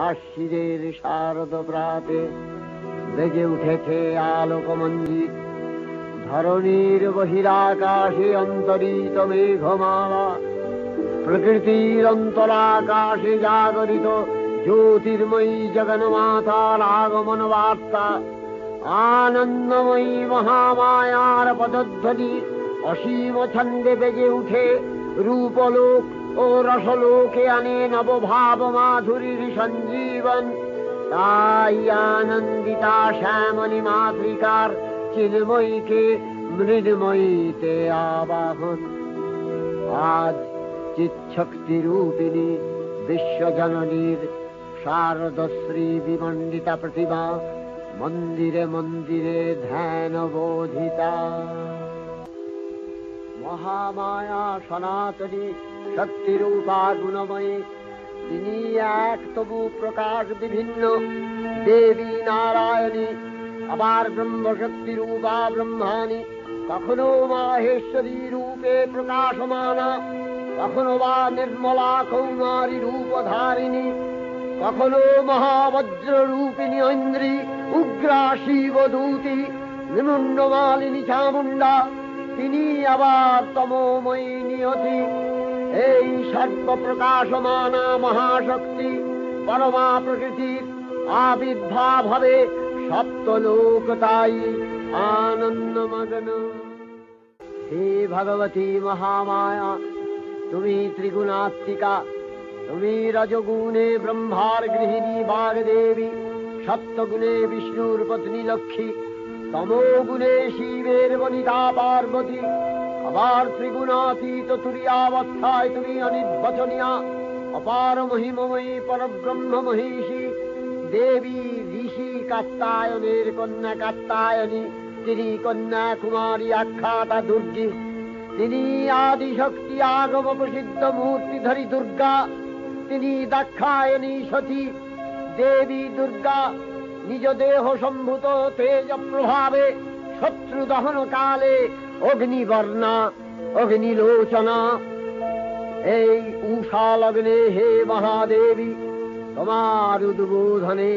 আশ্বিনের শারদ প্রাতে বেজে উঠেছে আলোকমঞ্জিত। ধরণীর বহিরাকাশে অন্তরিত মেঘমালা, প্রকৃতির অন্তরাকাশে জাগরিত জ্যোতির্ময়ী জগন্মাতার আগমন বার্তা। আনন্দময়ী মহামায়ার পদধ্বনি অসীম ছন্দে বেজে উঠে রূপলোক ও রসলোকে আনে নবভাব মাধুরীর সঞ্জীবন। তাই আনন্দিতা শ্যামলী মাতৃকার চিন্ময়ীকে মৃন্ময়ীতে আবাহন। আজ চিৎশক্তি রূপিণী বিশ্বজননীর শারদশ্রী বিমণ্ডিতা প্রতিমা মন্দিরে মন্দিরে ধ্যান বোধিতা। মহামায়া সনাতনী শক্তিরূপা গুণময়ী, তিনি এক তবু প্রকাশ বিভিন্ন দেবী নারায়ণী, আবার ব্রহ্মশক্তি রূপা ব্রহ্মাণী, কখনো মাহেশ্বরী রূপে প্রকাশমানা, কখনো বা নির্মলা কৌমারী রূপধারিণী, কখনো মহাবজ্র রূপিণী ঐন্দ্রী, উগ্রা শিবদূতি, নিমুণ্ডমালিনী চামুণ্ডা, তিনি আবার তমোময়ী নিয়তি। এই সর্বপ্রকাশমানা মহাশক্তি পরমা প্রকৃতির আবির্ভাব হবে সপ্তলোক তাই আনন্দমগ্ন। হে ভগবতী মহামায়া, তুমি ত্রিগুণাত্মিকা, তুমি রজগুণে ব্রহ্মার গৃহিণী বাগদেবী, সপ্তগুণে বিষ্ণুর পত্নী লক্ষ্মী, তমোগুণে শিবের বনিতা পার্বতী, আবার ত্রিগুণাতীত তুরীয়াবস্থায় তুমি অনির্বচনীয়া অপার মহিমময়ী পরব্রহ্ম মহিষী দেবী, ঋষি কাত্যায়নের কন্যা কাত্যায়নী, তিনি কন্যা কুমারী আখ্যাতা দুর্গী, তিনি আদিশক্তি আগম প্রসিদ্ধ মূর্তিধরী দুর্গা, তিনি দাক্ষায়ণী সতী দেবী দুর্গা। নিজ দেহ সম্ভূত তেজ প্রভাবে শত্রু দহন কালে অগ্নিবর্ণা অগ্নিলোচনা। এই উষা লগ্নে হে মহাদেবী, তোমার উদ্বোধনে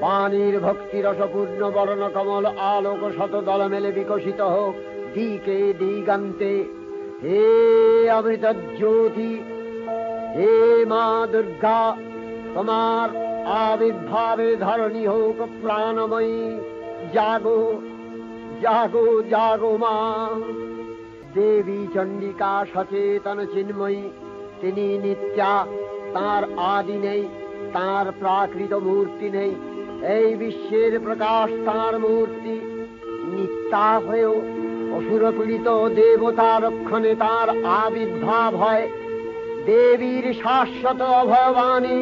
বাণীর ভক্তি রসপূর্ণ বর্ণ কমল আলোক শতদল মেলে বিকশিত হোক দিকে দিগান্তে। হে অমৃত জ্যোতি, হে মা দুর্গা, তোমার আবির্ভাবে ধরণী হোক প্রাণময়ী। জাগো জাগো জাগো মা। দেবী চণ্ডিকা সচেতন চিন্ময়ী, তিনি নিত্যা, তার আদি নেই, তার প্রাকৃত মূর্তি নেই। এই বিশ্বের প্রকাশ তার মূর্তি। নিত্যা হয়েও অসুরপীড়িত দেবতা রক্ষণে তার আবির্ভাব হয়। দেবীর শাশ্বত অভয়বাণী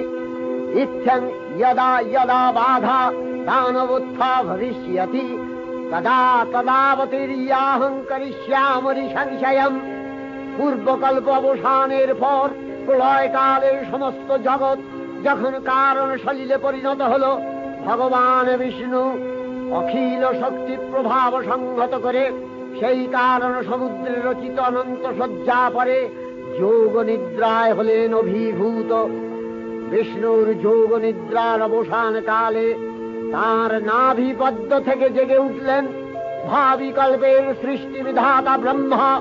ইচ্ছং যদা যদা বাধা দানবোত্থা ভবিষ্যতি তদা তদাবতীর্যাহং করিষ্যামি সংশয়ম। পূর্বকল্প অবসানের পর প্রলয়কালের সমস্ত জগৎ যখন কারণ সলিলে পরিণত হল, ভগবান বিষ্ণু অখিল শক্তি প্রভাব সংহত করে সেই কারণ সমুদ্রে রচিত অনন্ত শয্যা পরে যোগ নিদ্রায় হলেন অভিভূত। বিষ্ণুর যোগ নিদ্রার অবসান কালে তার নাভিপদ্ম থেকে জেগে উঠলেন ভাবিকল্পের সৃষ্টি বিধাতা ব্রহ্মা।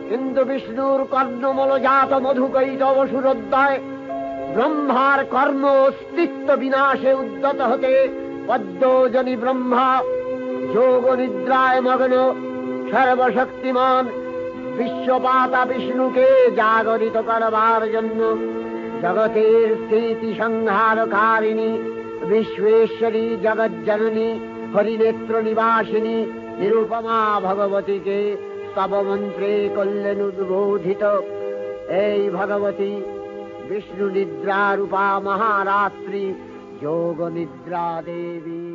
কিন্তু বিষ্ণুর কর্ণমলজাত মধুকৈটব সুরোদ্দয় ব্রহ্মার কর্ম অস্তিত্ব বিনাশে উদ্যত হতে পদ্মজনী ব্রহ্মা যোগ নিদ্রায় মগ্ন সর্বশক্তিমান বিশ্বপাতা বিষ্ণুকে জাগরিত করবার জন্য জগতের স্থিতি সংহারকারিণী বিশ্বেশ্বরী জগজ্জননী হরিনেত্র নিবাসিনী নিরুপমা ভগবতীকে স্তবমন্ত্রে করলেন উদ্বোধিত। এই ভগবতী বিষ্ণু নিদ্রা রূপা মহারাত্রি যোগ নিদ্রা দেবী।